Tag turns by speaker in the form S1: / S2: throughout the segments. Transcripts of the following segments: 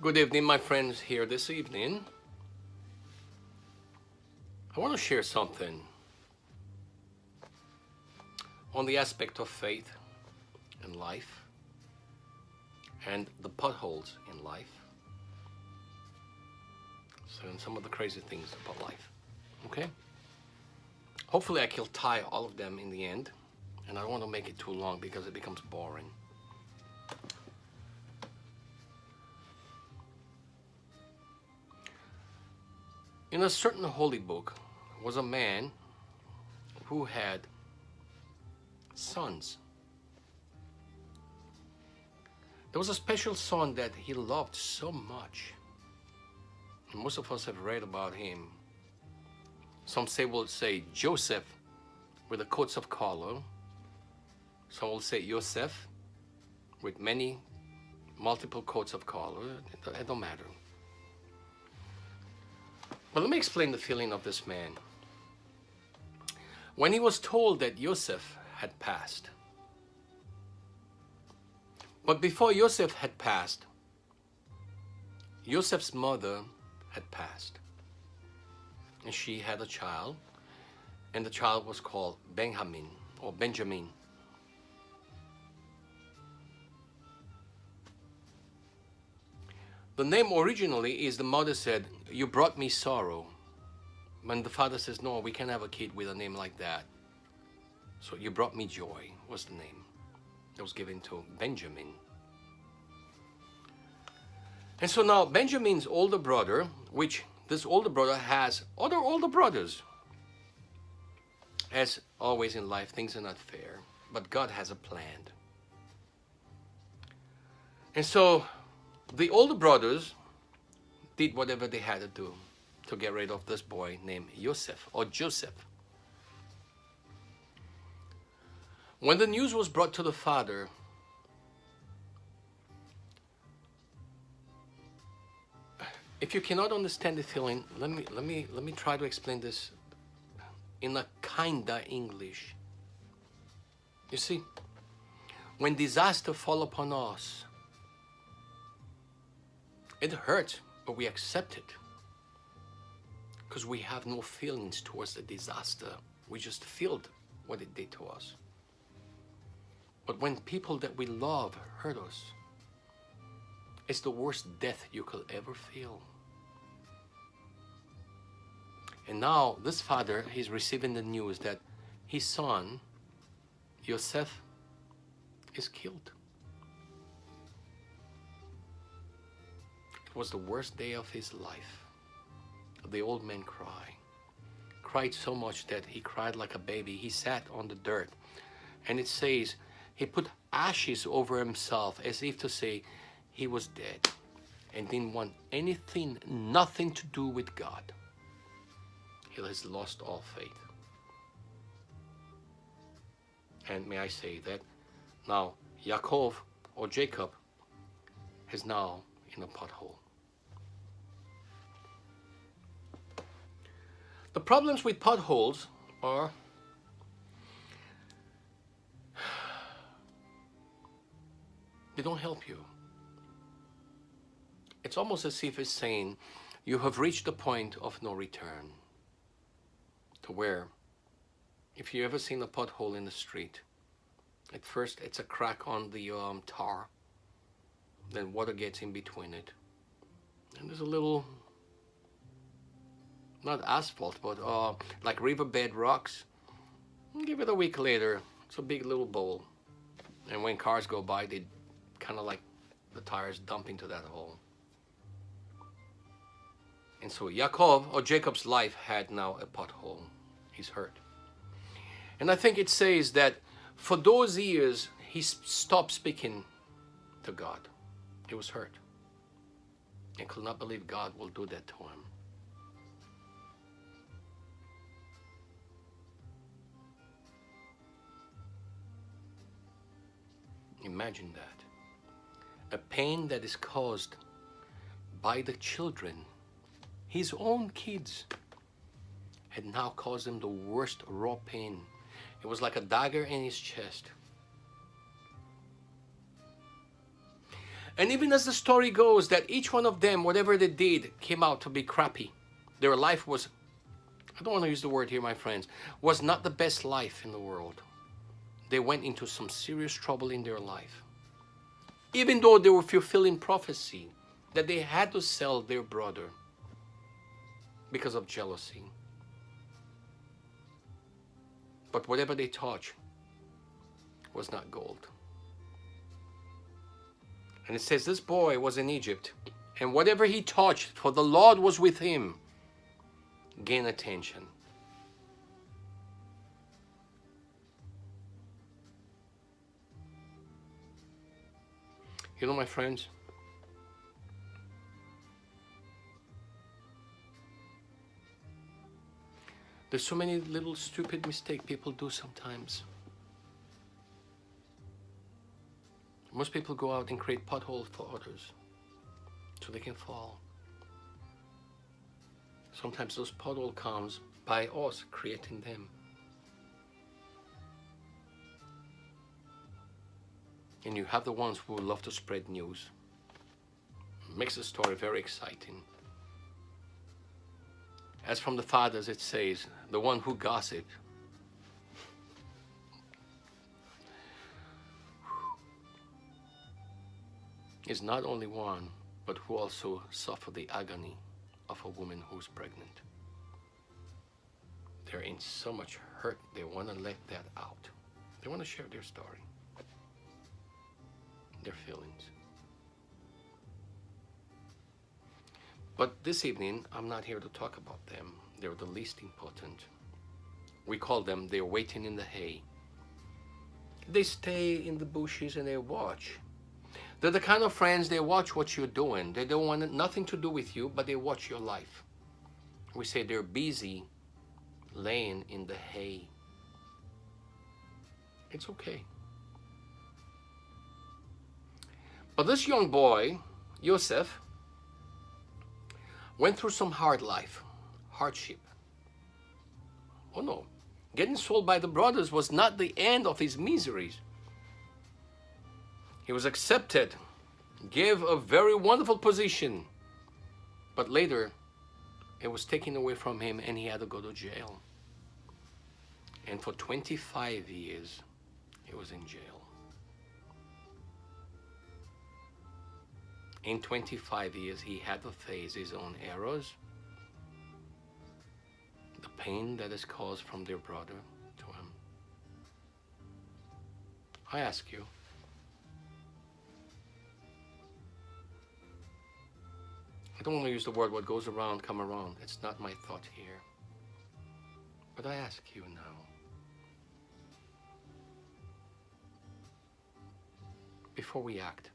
S1: Good evening, my friends here this evening. I want to share something on the aspect of faith and life and the potholes in life. So, and some of the crazy things about life. Okay? Hopefully, I can tie all of them in the end, and I don't want to make it too long because it becomes boring. In a certain holy book was a man who had sons. There was a special son that he loved so much. And most of us have read about him. Some will say Joseph with the coats of color. Some will say Yosef with many multiple coats of color. It don't matter. But let me explain the feeling of this man. When he was told that Yosef had passed, but before Yosef had passed, Yosef's mother had passed. And she had a child, and the child was called Benjamin or Benjamin. The name originally is the mother said, "You brought me sorrow." When the father says, "No, we can't have a kid with a name like that." So "You brought me joy" was the name that was given to Benjamin. And so now Benjamin's older brother, which this older brother has other older brothers. As always in life, things are not fair, but God has a plan. And so the older brothers did whatever they had to do to get rid of this boy named Yosef or Joseph. When the news was brought to the father, if you cannot understand the feeling, let me try to explain this in a kinda English. You see, when disaster fall upon us, it hurts, but we accept it because we have no feelings towards the disaster. We just feel what it did to us. But when people that we love hurt us, it's the worst death you could ever feel. And now this father, he's receiving the news that his son, Yosef, is killed. It was the worst day of his life. The old man cried so much that he cried like a baby. He sat on the dirt, and it says he put ashes over himself as if to say he was dead and didn't want nothing to do with God. He has lost all faith. And may I say that now Yaakov or Jacob is now in a pothole. The problems with potholes are they don't help you. It's almost as if it's saying you have reached the point of no return. To where, if you ever seen a pothole in the street, at first it's a crack on the tar, then water gets in between it, and there's a little, not asphalt, but like riverbed rocks. Give it a week later, it's a big little bowl, and when cars go by, they kind of like the tires dump into that hole. And so Yaakov or Jacob's life had now a pothole. He's hurt. And I think it says that for those years, he stopped speaking to God. He was hurt. And could not believe God will do that to him. Imagine that. A pain that is caused by the children, his own kids, had now caused him the worst raw pain. It was like a dagger in his chest. And even as the story goes, that each one of them, whatever they did, came out to be crappy. Their life was, I don't want to use the word here, my friends, was not the best life in the world. They went into some serious trouble in their life. Even though they were fulfilling prophecy that they had to sell their brother because of jealousy. But whatever they touched was not gold. And it says this boy was in Egypt, and whatever he touched, for the Lord was with him, gained attention. You know, my friends, there's so many little stupid mistakes people do sometimes. Most people go out and create potholes for others so they can fall. Sometimes those potholes comes by us creating them. And you have the ones who love to spread news. Makes the story very exciting. As from the fathers, it says, the one who gossip is not only one, but who also suffer the agony of a woman who's pregnant. They're in so much hurt, they want to let that out. They want to share their story, their feelings. But this evening, I'm not here to talk about them. They're the least important. We call them, they're waiting in the hay. They stay in the bushes and they watch. They're the kind of friends, they watch what you're doing. They don't want nothing to do with you, but they watch your life. We say they're busy laying in the hay. It's okay. But this young boy, Joseph, went through some hardship. Oh no, getting sold by the brothers was not the end of his miseries. He was accepted, gave a very wonderful position, but later it was taken away from him and he had to go to jail. And for 25 years, he was in jail. In 25 years, he had to face his own errors, the pain that is caused from their brother to him. I ask you, I don't want to use the word what goes around come around. It's not my thought here. But I ask you now, before we act,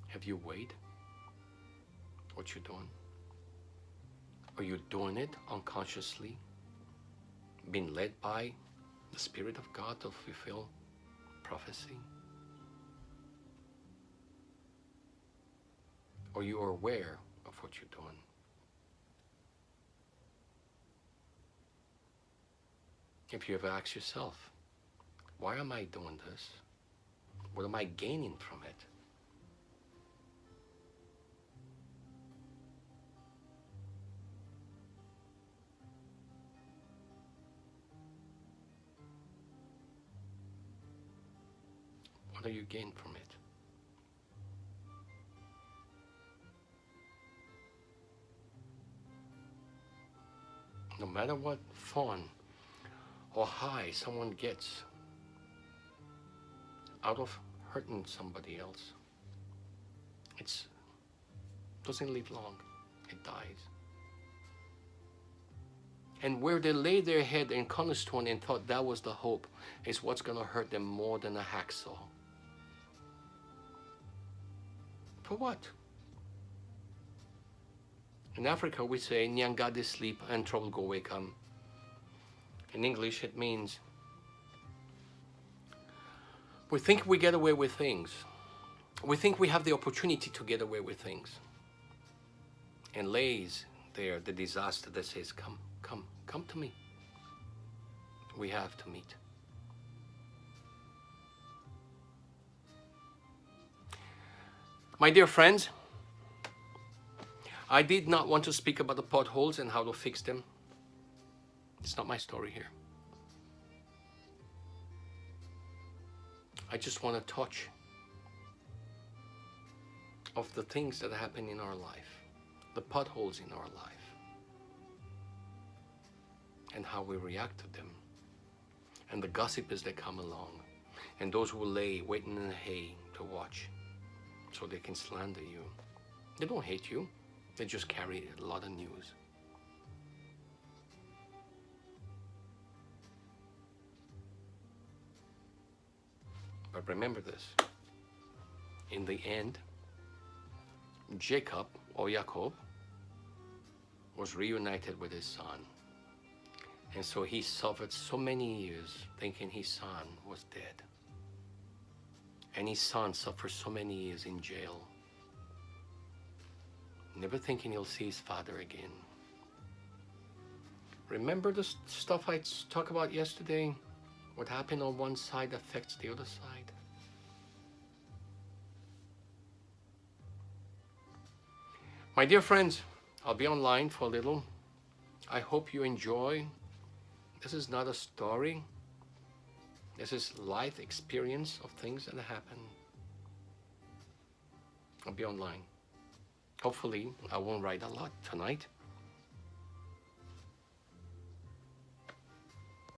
S1: have you weighed what you're doing? Are you doing it unconsciously, being led by the Spirit of God to fulfill prophecy? Or you are aware of what you're doing? If you ever ask yourself, why am I doing this? What am I gaining from it? What do you gain from it? No matter what fun or high someone gets out of hurting somebody else, it doesn't live long. It dies. And where they lay their head in cornerstone and thought that was the hope is what's going to hurt them more than a hacksaw. For what? In Africa, we say, Nyangade sleep and trouble go away come. In English, it means we think we get away with things. We think we have the opportunity to get away with things. And lays there the disaster that says, come to me. We have to meet. My dear friends, I did not want to speak about the potholes and how to fix them. It's not my story here. I just want to touch of the things that happen in our life, the potholes in our life, and how we react to them, and the gossipers that come along, and those who lay waiting in the hay to watch so they can slander you. They don't hate you, they just carry a lot of news. But remember this, in the end, Jacob, or Jacob, was reunited with his son. And so he suffered so many years thinking his son was dead. And his son suffered so many years in jail, never thinking he'll see his father again. Remember the stuff I talked about yesterday? What happened on one side affects the other side. My dear friends, I'll be online for a little. I hope you enjoy. This is not a story. This is life experience of things that happen. I'll be online. Hopefully, I won't write a lot tonight.